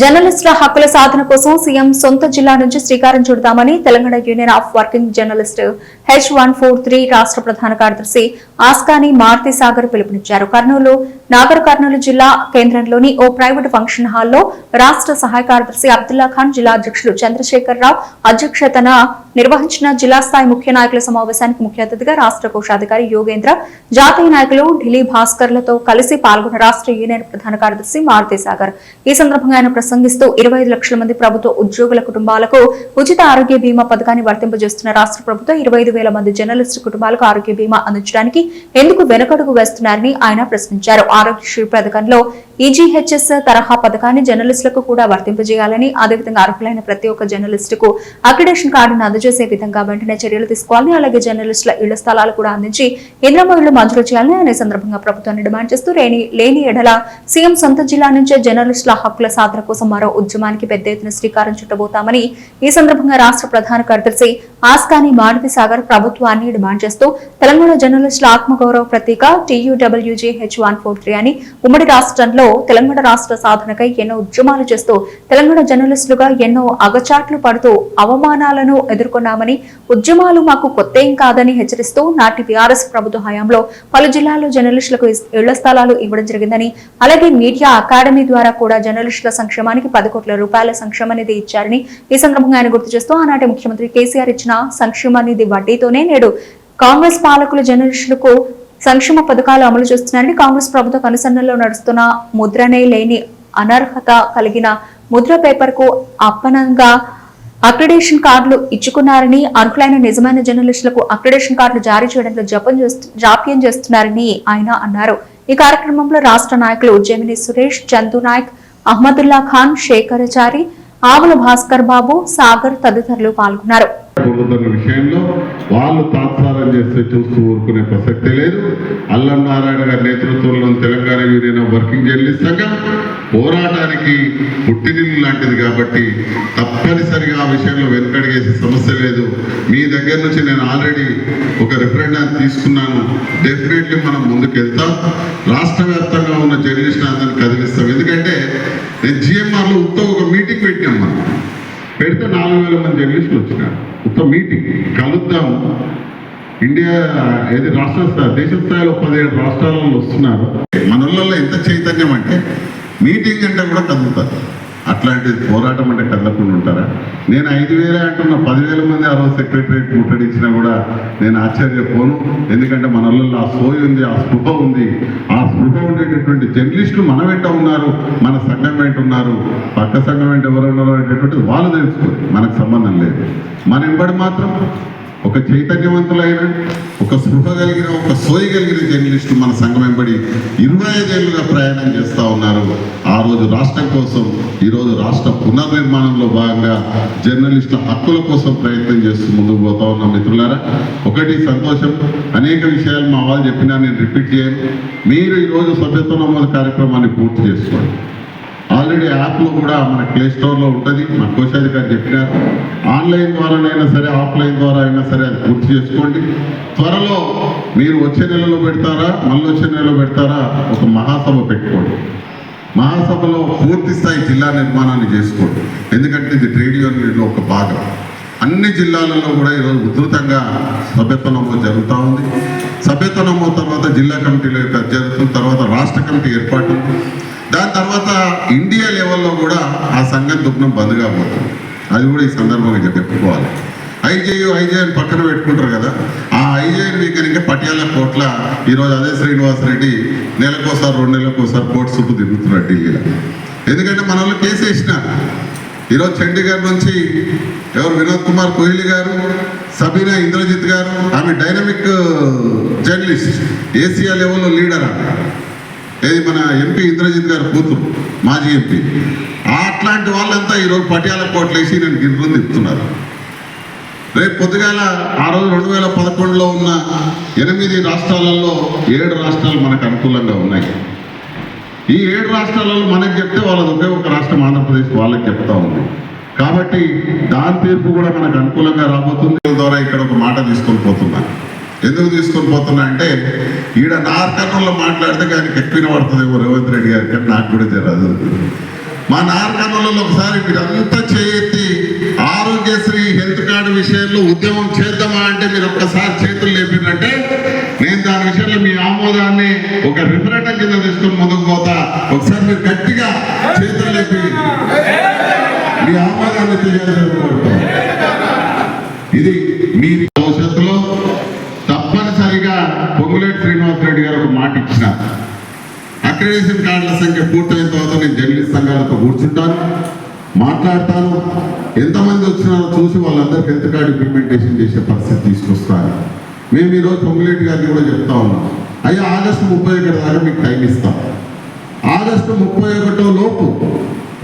జర్నలిస్టుల హక్కుల సాధన కోసం సీఎం సొంత జిల్లా నుంచి శ్రీకారం చుడతామని Telangana union of working journalist H143 రాష్ట్ర ప్రధాన కార్యదర్శి ఆస్కాని మారుతి సాగర్ పిలుపునిచ్చారు. నాగర్ కర్నూలు జిల్లా కేంద్రంలోని ఓ ప్రైవేట్ ఫంక్షన్ హాల్లో రాష్ట్ర సహాయ కార్యదర్శి అబ్దుల్లా ఖాన్, జిల్లా అధ్యక్షుడు చంద్రశేఖర్ రావు అధ్యక్షతన నిర్వహించిన జిల్లా స్థాయి ముఖ్య నాయకుల సమావేశానికి ముఖ్య అతిథిగా రాష్ట్ర కోశాధికారి యోగేంద్ర, జాతీయ నాయకులు ఢిల్లీ భాస్కర్లతో కలిసి పాల్గొన్న రాష్ట్ర యూనియన్ ప్రధాన కార్యదర్శి మారుతి సాగర్ ఈ సందర్భంగా ఆయన ప్రసంగిస్తూ 25 లక్షల మంది ప్రభుత్వ ఉద్యోగుల కుటుంబాలకు ఉచిత ఆరోగ్య బీమా పథకాన్ని వర్తింపజేస్తున్న రాష్ట్ర ప్రభుత్వం 25,000 మంది జర్నలిస్టు కుటుంబాలకు ఆరోగ్య బీమా అందించడానికి ఎందుకు వెనుకడుగు వేస్తున్నారని ఆయన ప్రశ్నించారు. ఆరోగ్యశ్రీ పథకంలో ఈజీహెచ్ఎస్ తరహా పథకాన్ని జర్నలిస్టులకు కూడా వర్తింపజేయాలని, అదేవిధంగా అర్హులైన ప్రతి ఒక్క జర్నలిస్టుకు అక్రిడేషన్ కార్డును అందజేసే విధంగా వెంటనే చర్యలు తీసుకోవాలని, అలాగే జర్నలిస్టుల ఇళ్ల స్థలాలు కూడా అందించి ఇంద్రమ్మ ఇళ్లు మంజూరు చేయాలని ఆయన సందర్భంగా ప్రభుత్వాన్ని డిమాండ్ చేస్తూ లేని ఎడల సీఎం సొంత జిల్లా నుంచే జర్నలిస్టుల హక్కుల సాధన కోసం మరో ఉద్యమానికి పెద్ద ఎత్తున శ్రీకారం చుట్టబోతామని ఈ సందర్భంగా రాష్ట్ర ప్రధాన కార్యదర్శి ఆస్కాని మారుతి సాగర్ ప్రభుత్వాన్ని డిమాండ్ చేస్తూ తెలంగాణ జర్నలిస్టుల ఆత్మగౌరవ ప్రతీక TUWJ H143 అని ఉమ్మడి రాష్ట్రంలో తెలంగాణ రాష్ట్ర సాధనకై ఎన్నో ఉద్యమాలు చేస్తూ తెలంగాణ జర్నలిస్టులుగా ఎన్నో అగచాట్లు పడుతూ అవమానాలను ఎదుర్కొన్నామని, ఉద్యమాలు మాకు కొత్తేం కాదని హెచ్చరిస్తూ నాటి టీఆర్ఎస్ ప్రభుత్వ హయాంలో పలు జిల్లాల్లో జర్నలిస్టులకు ఇళ్ల స్థలాలు ఇవ్వడం జరిగిందని, అలాగే మీడియా అకాడమీ ద్వారా కూడా జర్నలిస్టుల సంక్షేమానికి 10 కోట్ల రూపాయల సంక్షేమ నిధి ఇచ్చారని ఈ సందర్భంగా ఆయన గుర్తు చేస్తూ ఆనాటి ముఖ్యమంత్రి కేసీఆర్ ఇచ్చిన సంక్షేమ నిధి వడ్డీతోనే నేడు కాంగ్రెస్ పాలకులు జర్నలిస్టులకు సంక్షేమ పథకాలు అమలు చేస్తున్నారని, కాంగ్రెస్ ప్రభుత్వ కనుసన్నల్లో నడుస్తున్న ముద్రనే లేని అనర్హత కలిగిన ముద్ర పేపర్ కు అప్పనంగా అక్రిడేషన్ కార్డులు ఇచ్చుకున్నారని, అర్హులైన నిజమైన జర్నలిస్టులకు అక్రిడేషన్ కార్డులు జారీ చేయడంలో జాప్యం చేస్తున్నారని ఆయన అన్నారు. ఈ కార్యక్రమంలో రాష్ట్ర నాయకులు జమిని సురేష్, చందు నాయక్, అహ్మదుల్లా ఖాన్, శేఖరాచారి, ఆవుల భాస్కర్ బాబు, సాగర్ తదితరులు పాల్గొన్నారు. విషయంలో వాళ్ళు తాత్సారం చేస్తే చూస్తూ ఊరుకునే ప్రసక్తే లేదు. అల్లం నారాయణ గారి నేతృత్వంలో Telangana union of working journalist సంఘం పోరాటానికి పుట్టినిల్లు లాంటిది కాబట్టి తప్పనిసరిగా ఆ విషయంలో వెనుకడిగేసే సమస్య లేదు. మీ దగ్గర నుంచి నేను ఆల్రెడీ ఒక రిఫరెండం తీసుకున్నాను. డెఫినెట్లీ మనం ముందుకెళ్తాం. రాష్ట్ర వ్యాప్తంగా ఉన్న జర్నలిస్ట్ అందరినీ కదిలిస్తాం. ఎందుకంటే నేను GMRలో ఒక మీటింగ్ పెట్టాం. మనం పెడితే 4,000 మంది జర్నలిస్టులు వచ్చినారు. మీటింగ్ కలుద్దాం. ఇండియా ఏది దేశ స్థాయిలో 17 రాష్ట్రాలలో వస్తున్నారు. మనలో ఎంత చైతన్యం అంటే మీటింగ్ అంటే కూడా కదులుతారు. అట్లాంటి పోరాటం అంటే కదలకుండా ఉంటారా? నేను 5,000 అంటున్న 10,000 మంది ఆ రోజు సెక్రటరేట్ ముట్టడించినా కూడా నేను ఆశ్చర్యపోను. ఎందుకంటే మనలో ఆ సోయి ఉంది, ఆ స్పృహ ఉంది. ఆ స్పృహ ఉండేటటువంటి జర్నలిస్టులు మన వెంట ఉన్నారు, మన సంఘం వెంట ఉన్నారు. పక్క సంఘం వెంట ఎవరు ఉన్నారో అనేటటువంటిది వాళ్ళు తెలుసుకోరు, మనకు సంబంధం లేదు. మన వెంబడి మాత్రం ఒక చైతన్యవంతులైన, ఒక స్పృహ కలిగిన, ఒక సోయి కలిగిన జర్నలిస్టులు మన సంఘం వెంబడి 25 ఏళ్ళుగా ప్రయాణం చేస్తూ ఉన్నారు. ఆ రోజు రాష్ట్రం కోసం, ఈరోజు రాష్ట్ర పునర్నిర్మాణంలో భాగంగా జర్నలిస్టుల హక్కుల కోసం ప్రయత్నం చేస్తూ ముందుకు పోతా ఉన్నాం. మిత్రులారా, ఒకటి సంతోషం, అనేక విషయాలు మా వాళ్ళు చెప్పినా నేను రిపీట్ చేయను. మీరు ఈరోజు సభ్యత్వ నమోదు కార్యక్రమాన్ని పూర్తి చేసుకోండి. ఆల్రెడీ యాప్లో కూడా మన ప్లే స్టోర్లో ఉంటుంది. మా కోశాధికారి చెప్పినారు. ఆన్లైన్ ద్వారానైనా సరే, ఆఫ్లైన్ ద్వారా అయినా సరే అది పూర్తి చేసుకోండి. త్వరలో మీరు వచ్చే నెలలో పెడతారా, మళ్ళీ వచ్చే నెలలో పెడతారా, ఒక మహాసభ పెట్టుకోండి. మహాసభలో పూర్తి స్థాయి జిల్లా నిర్మాణాన్ని చేసుకోండి. ఎందుకంటే ఇది ట్రేడ్ యూనియన్లో ఒక భాగం. అన్ని జిల్లాలలో కూడా ఈరోజు ఉధృతంగా సభ్యత్వ నమోదు జరుగుతూ ఉంది. సభ్యత్వ నమోదు తర్వాత జిల్లా కమిటీలు జరుగుతుంది, తర్వాత రాష్ట్ర కమిటీ ఏర్పాటు, దాని తర్వాత ఇండియా లెవెల్లో కూడా ఆ సంఘం దుఃఖం బంద్ కాబోతుంది. అది కూడా ఈ సందర్భంగా చెప్పుకోవాలి. ఐజే అని పక్కన పెట్టుకుంటారు కదా, ఆ ఐజేని వీకనికే పటియాల కోట్ల ఈరోజు అదే శ్రీనివాసరెడ్డి నెలకోసారి 2 నెలలకోసారి కోర్టు చుట్టూ తిరుగుతున్నారు ఢిల్లీలో. ఎందుకంటే మన వాళ్ళు కేసు వేసినారు. ఈరోజు చండీగఢ్ నుంచి ఎవరు వినోద్ కుమార్ కోహ్లీ గారు, సబీనా ఇంద్రజిత్ గారు, ఆమె డైనమిక్ జర్నలిస్ట్, ఏసియా లెవెల్లో లీడర్. ఏది మన ఎంపీ ఇంద్రజిత్ గారు కూతురు, మాజీ ఎంపీ. అట్లాంటి వాళ్ళంతా ఈరోజు పటియాల కోట్లు వేసి నేను గిర్రం తిప్పుతున్నారు. రేపు పొద్దుగాల ఆ రోజు 2011లో ఉన్న 8 రాష్ట్రాలలో 7 రాష్ట్రాలు మనకు అనుకూలంగా ఉన్నాయి. ఈ 7 రాష్ట్రాలలో మనకు చెప్తే వాళ్ళది ఒకే ఒక రాష్ట్రం ఆంధ్రప్రదేశ్ వాళ్ళకి చెప్తా ఉంది. కాబట్టి దాని తీర్పు కూడా మనకు అనుకూలంగా రాబోతుంది. ద్వారా ఇక్కడ ఒక మాట తీసుకొని పోతున్నా. ఎందుకు తీసుకొని పోతున్నా అంటే ఈడ నార్కర్నూల్లో మాట్లాడితే ఆయనకి ఎక్కువ పడుతుందేమో రేవంత్ రెడ్డి గారికి, నాకు కూడా జరగదు. మా నార్కర్నూలులో ఒకసారి మీరంతా చేయెత్తి ఆరోగ్యశ్రీ హెల్త్ కార్డు విషయంలో ఉద్యమం చేద్దామా అంటే మీరు ఒక్కసారి చేతులు లేపినంటే నేను దాని విషయంలో మీ ఆమోదాన్ని ఒక రిఫరెండం కింద తీసుకుని ముందుకు పోతా. ఒకసారి మీరు గట్టిగా చేతులు లేపి మీ ఆమోదాన్ని తెలియజేయబడుతుంది. ఇది మీ భవిష్యత్తులో తప్పనిసరిగా పొంగులేటి శ్రీనివాసరెడ్డి గారు ఒక మాట ఇచ్చినారు. అక్రిడేషన్ కార్డుల సంఖ్య పూర్తయిన తర్వాత నేను జర్నలిస్ట్ సంఘాలతో కూర్చుంటాను, మాట్లాడతాను. ఎంతమంది వచ్చినారో చూసి వాళ్ళందరికీ హెల్త్ కార్డు ఇంప్లిమెంటేషన్ చేసే పరిస్థితి తీసుకొస్తాను. మేము ఈరోజు పొంగులేటి గారిని కూడా చెప్తా ఉన్నాం, అయ్యా ఆగస్టు 31 దాకా మీకు టైం ఇస్తాం. ఆగస్టు 31 లోపు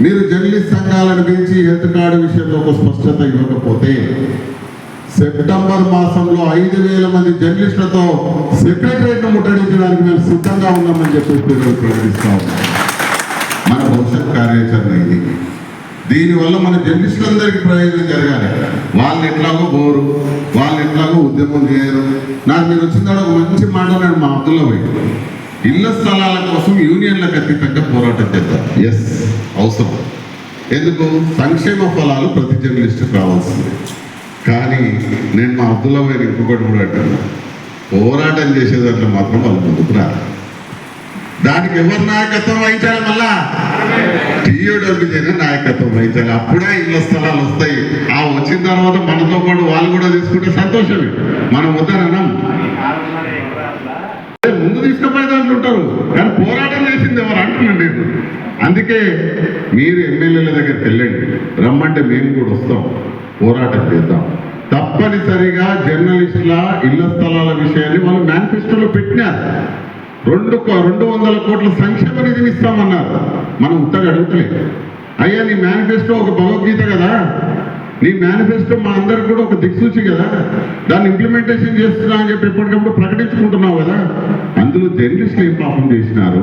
మీరు జర్నలిస్ట్ సంఘాలను పిలిచి హెల్త్ కార్డు విషయంలో ఒక స్పష్టత ఇవ్వకపోతే సెప్టెంబర్ మాసంలో 5,000 మంది జర్నలిస్టులతో సెక్రటరియట్ను ముట్టడించడానికి మేము సిద్ధంగా ఉన్నామని చెప్పి ప్రకటిస్తాం. మన భవిష్యత్ కార్యాచరణ ఇది. దీనివల్ల మన జర్నలిస్టులందరికీ ప్రయోజనం జరగాలి. వాళ్ళు ఎట్లాగో బోరు, వాళ్ళు ఎట్లాగో ఉద్యమం చేయరు. నాకు మీరు వచ్చిన తర్వాత ఒక మంచి మాట నేను మా అబ్దుల్లా పోయి ఇళ్ల స్థలాల కోసం యూనియన్లకు అతీతంగా పోరాటం చేద్దాం. ఎస్, అవసరం. ఎందుకు? సంక్షేమ ఫలాలు ప్రతి జర్నలిస్టుకు రావాల్సింది. కానీ నేను మా అబ్దుల్లా పోయిన ఇంకొకటి కూడా అంటున్నా, పోరాటం చేసేదాంట్లో మాత్రం వాళ్ళు ముందుకు రారు. దానికి ఎవరు నాయకత్వం వహించాలి? మళ్ళా టీయూడబ్ల్యూజీనే నాయకత్వం వహించాలి. అప్పుడే ఇళ్ల స్థలాలు వస్తాయి. ఆ వచ్చిన తర్వాత మనతో పాటు వాళ్ళు కూడా తీసుకుంటే సంతోషమే. మనం వద్దనన్నాం, ముందు తీసుకుపోయే దాంట్లో ఉంటారు, కానీ పోరాటం చేసింది ఎవరు అంటున్నాను నేను. అందుకే మీరు ఎమ్మెల్యేల దగ్గరికి వెళ్ళండి, రమ్మంటే మేము కూడా వస్తాం, పోరాటం చేద్దాం. తప్పనిసరిగా జర్నలిస్టుల ఇళ్ల స్థలాల విషయాన్ని వాళ్ళు మేనిఫెస్టోలో పెట్టినారు. 200 కోట్ల సంక్షేమ నిధిని ఇస్తామన్నారు. మనం ఉత్తగా అడుగుతలేదు. అయ్యా నీ మేనిఫెస్టో ఒక భగవద్గీత కదా, నీ మేనిఫెస్టో మా అందరికి కూడా ఒక దిక్సూచి కదా, దాన్ని ఇంప్లిమెంటేషన్ చేస్తున్నా అని చెప్పి ఎప్పటికప్పుడు ప్రకటించుకుంటున్నావు కదా. అందులో జర్నలిస్టులు ఏం పాపం చేసినారు?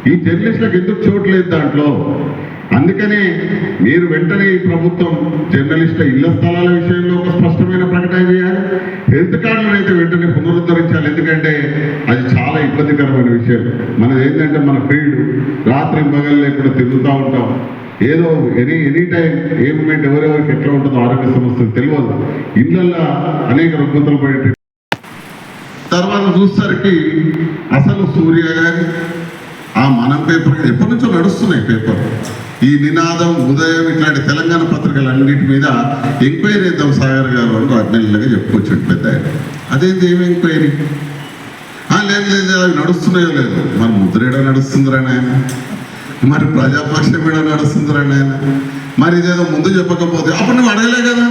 ఈ జర్నలిస్టులకు ఎందుకు చోటు లేదు దాంట్లో? అందుకనే మీరు వెంటనే ఈ ప్రభుత్వం జర్నలిస్టుల ఇళ్ల స్థలాల విషయంలో ఒక స్పష్టమైన ప్రకటన చేయాలి. హెల్త్ కార్డులను అయితే వెంటనే పునరుద్ధరించాలి. ఎందుకంటే అది చాలా ఇబ్బందికరమైన విషయం. మనది ఏంటంటే మన ఫీల్డ్ రాత్రి పగలు లేకుండా తిరుగుతూ ఉంటాం. ఏదో ఎనీ టైం ఏ మూమెంట్ ఎవరెవరికి ఎట్లా ఉంటుందో ఆరోగ్య సమస్యలు తెలియదు. ఇళ్ళల్లో అనేక రుగ్మతలు పడే తర్వాత చూసేసరికి అసలు సూర్య గారి ఆ మనం పేపర్ ఎప్పటి నుంచో నడుస్తున్నాయి పేపర్. ఈ నినాదం, ఉదయం ఇట్లాంటి తెలంగాణ పత్రికలన్నిటి మీద ఎంక్వైరీ చేద్దాం సాగర్ గారు అని 2 నెలలుగా చెప్పుకోవచ్చు పెద్ద. అదేంటి ఏమి ఎంక్వైరీ? లేదు అవి నడుస్తున్నాయో లేదు. మరి ముద్రేడా నడుస్తుందిరా నాయన, మరి ప్రజాపక్షం కూడా నడుస్తుందిరా నాయన. మరి ఇదేదో ముందు చెప్పకపోతే అప్పుడు నువ్వు అడగలే కదా.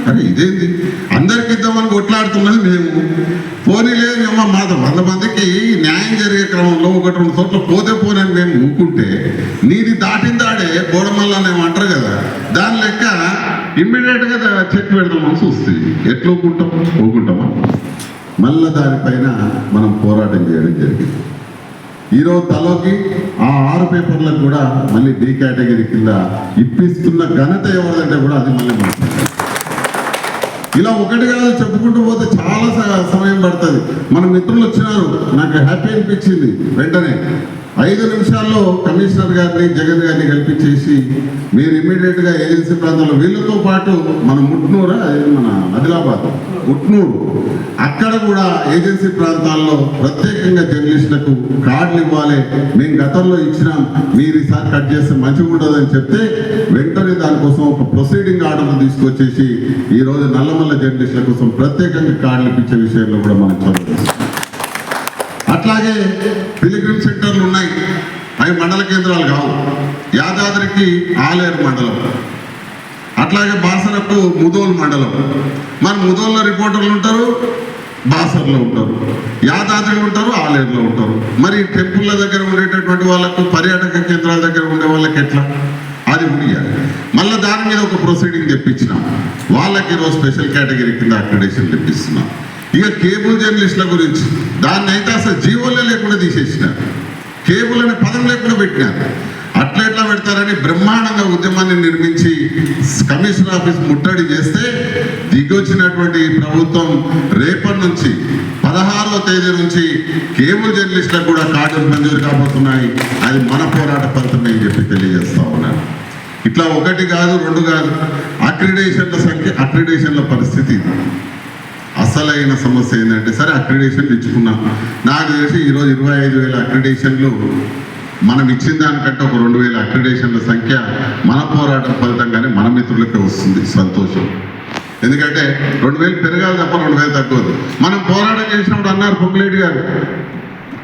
అరే ఇదేంటి అందరికి ఇద్దామని కొట్లాడుతున్నది మేము. పోనీ లేదు ఏమో మాట 100 మందికి న్యాయం జరిగే క్రమంలో 1-2 చోట్ల పోతే పోనని మేము ఊకుంటే నీది దాటిందాడే బోడమల్లని అంటారు కదా. దాని లెక్క ఇమ్మీడియట్గా చెక్ పెడదామని చూస్తుంది. ఎట్లా ఊకుంటామా? మళ్ళీ దానిపైన మనం పోరాటం చేయడం జరిగింది. ఈరోజు తలోకి ఆ 6 పేపర్లకు కూడా మళ్ళీ B కేటగిరీ కింద ఇప్పిస్తున్న ఘనత ఎవరిదంటే కూడా అది మళ్ళీ మనం ఇలా ఒకటి కాదు చెప్పుకుంటూ పోతే చాలా సమయం పడుతుంది. మన మిత్రులు వచ్చినారు, నాకు హ్యాపీ అనిపించింది. వెంటనే 5 నిమిషాల్లో కమిషనర్ గారిని, జగన్ గారిని కల్పించేసి మీరు ఇమ్మీడియట్గా ఏజెన్సీ ప్రాంతంలో వీళ్ళతో పాటు మన ముట్నూరా, మన ఆదిలాబాద్ ముట్నూరు, అక్కడ కూడా ఏజెన్సీ ప్రాంతాల్లో ప్రత్యేకంగా జర్నలిస్టులకు కార్డులు ఇవ్వాలి. మేము గతంలో ఇచ్చినాం, మీరు ఈసారి కట్ చేస్తే మంచిగా ఉండదని చెప్తే వెంటనే దానికోసం ఒక ప్రొసీడింగ్ ఆర్డర్ తీసుకొచ్చేసి ఈరోజు నల్లమల్ల జర్నలిస్టుల కోసం ప్రత్యేకంగా కార్డులు ఇప్పించే విషయంలో కూడా మనం చదువుతాం. అట్లాగే పిలిగ్రిమ్ సెంటర్లు ఉన్నాయి, అవి మండల కేంద్రాలు కావు. యాదాద్రికి ఆలేరు మండలం, అట్లాగే బాసరకు ముదోల్ మండలం. మన ముదోల్లో రిపోర్టర్లు ఉంటారు, బాసర్లో ఉంటారు, యాదాద్రిలో ఉంటారు, ఆలేరులో ఉంటారు. మరి టెంపుల్ల దగ్గర ఉండేటటువంటి వాళ్ళకు, పర్యాటక కేంద్రాల దగ్గర ఉండే వాళ్ళకి ఎట్లా? అది ఉండియాలి. మళ్ళీ దాని మీద ఒక ప్రొసీడింగ్ తెప్పించినాం. వాళ్ళకి ఈరోజు స్పెషల్ కేటగిరీ కింద అక్రిడేషన్ తెప్పిస్తున్నాం. ఇక కేబుల్ జర్నలిస్టుల గురించి దాన్ని అయితే అసలు జీవోలే లేకుండా తీసేసినారు, కేబుల్ అనే పదం లేకుండా పెట్టినారు. అట్లా ఎట్లా పెడతారని బ్రహ్మాండంగా ఉద్యమాన్ని నిర్మించి కమిషనర్ ఆఫీస్ ముట్టడి చేస్తే దిగొచ్చినటువంటి ప్రభుత్వం రేపటి నుంచి 16వ తేదీ నుంచి కేబుల్ జర్నలిస్టులకు కూడా కార్డులు మంజూరు కాబోతున్నాయి. అది మన పోరాట ఫలితమే అని చెప్పి తెలియజేస్తా ఉన్నాను. ఇట్లా ఒకటి కాదు, రెండు కాదు, అక్రిడేషన్ల సంఖ్య, అక్రిడేషన్ల పరిస్థితి ఇది. అసలైన సమస్య ఏంటంటే, సరే అక్రిడేషన్ ఇచ్చుకున్నాం, నాకు తెలిసి ఈరోజు 25,000 అక్రిడేషన్లు మనం ఇచ్చిన దానికంటే ఒక 2,000 అక్రిడేషన్ల సంఖ్య మన పోరాటం ఫలితంగానే మన మిత్రులకే వస్తుంది. సంతోషం. ఎందుకంటే 2,000 పెరగాలి తప్ప 2,000 తగ్గదు. మనం పోరాటం చేసినప్పుడు అన్నారు పొంగులేటి గారు,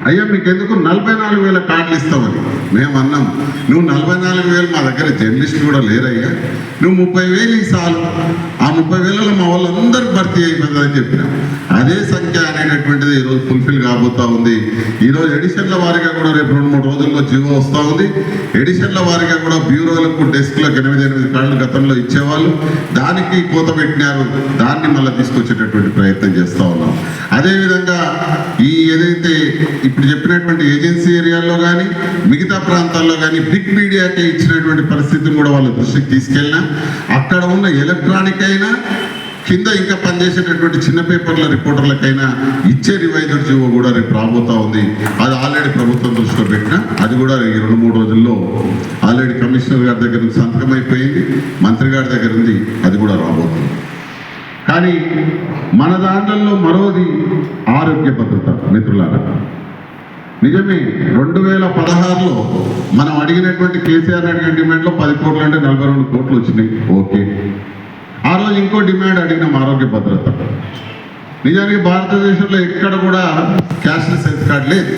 అయ్యా మీకు ఎందుకు 44,000 కార్డులు ఇస్తామని. మేము అన్నాం, నువ్వు 44,000, మా దగ్గర జర్నలిస్టులు కూడా లేరయ్యా, నువ్వు 30,000 చాలు, ఆ 30,000లో మా వాళ్ళందరూ భర్తీ అయిపోతుందని చెప్పినాం. అదే సంఖ్య అనేటటువంటిది ఈరోజు ఫుల్ఫిల్ కాబోతా ఉంది. ఈరోజు ఎడిషన్ల వారిగా కూడా రేపు 2-3 రోజుల్లో జీవో వస్తూ ఉంది. ఎడిషన్ల వారిగా కూడా బ్యూరోలకు, డెస్క్లకు 8 కార్డులు గతంలో ఇచ్చేవాళ్ళు, దానికి కోత పెట్టినారు, దాన్ని మళ్ళీ తీసుకొచ్చేటటువంటి ప్రయత్నం చేస్తూ ఉన్నాం. అదేవిధంగా ఈ ఏదైతే ఇప్పుడు చెప్పినటువంటి ఏజెన్సీ ఏరియాల్లో కానీ మిగతా ప్రాంతాల్లో కానీ బిగ్ మీడియాకే ఇచ్చినటువంటి పరిస్థితిని కూడా వాళ్ళ దృష్టికి తీసుకెళ్ళినా, అక్కడ ఉన్న ఎలక్ట్రానిక్ అయినా కింద ఇంకా పనిచేసేటటువంటి చిన్న పేపర్ల రిపోర్టర్లకైనా ఇచ్చే రివైజర్ జీవో కూడా రేపు రాబోతా ఉంది. అది ఆల్రెడీ ప్రభుత్వం దృష్టిలో పెట్టినా, అది కూడా ఈ 2-3 రోజుల్లో ఆల్రెడీ కమిషనర్ గారి దగ్గర నుంచి సంతకం అయిపోయింది, మంత్రి గారి దగ్గర ఉంది, అది కూడా రాబోతుంది. కానీ మన దాంట్లో మరోది ఆరోగ్య భద్రత. మిత్రులారా, నిజమే 2016లో మనం అడిగినటువంటి కేసీఆర్ అడిగిన డిమాండ్లో 10 కోట్లు అంటే 42 కోట్లు వచ్చినాయి. ఓకే, ఆ రోజు ఇంకో డిమాండ్ అడిగినాం, ఆరోగ్య భద్రత. నిజానికి భారతదేశంలో ఎక్కడ కూడా క్యాష్లెస్ హెల్త్ కార్డు లేదు.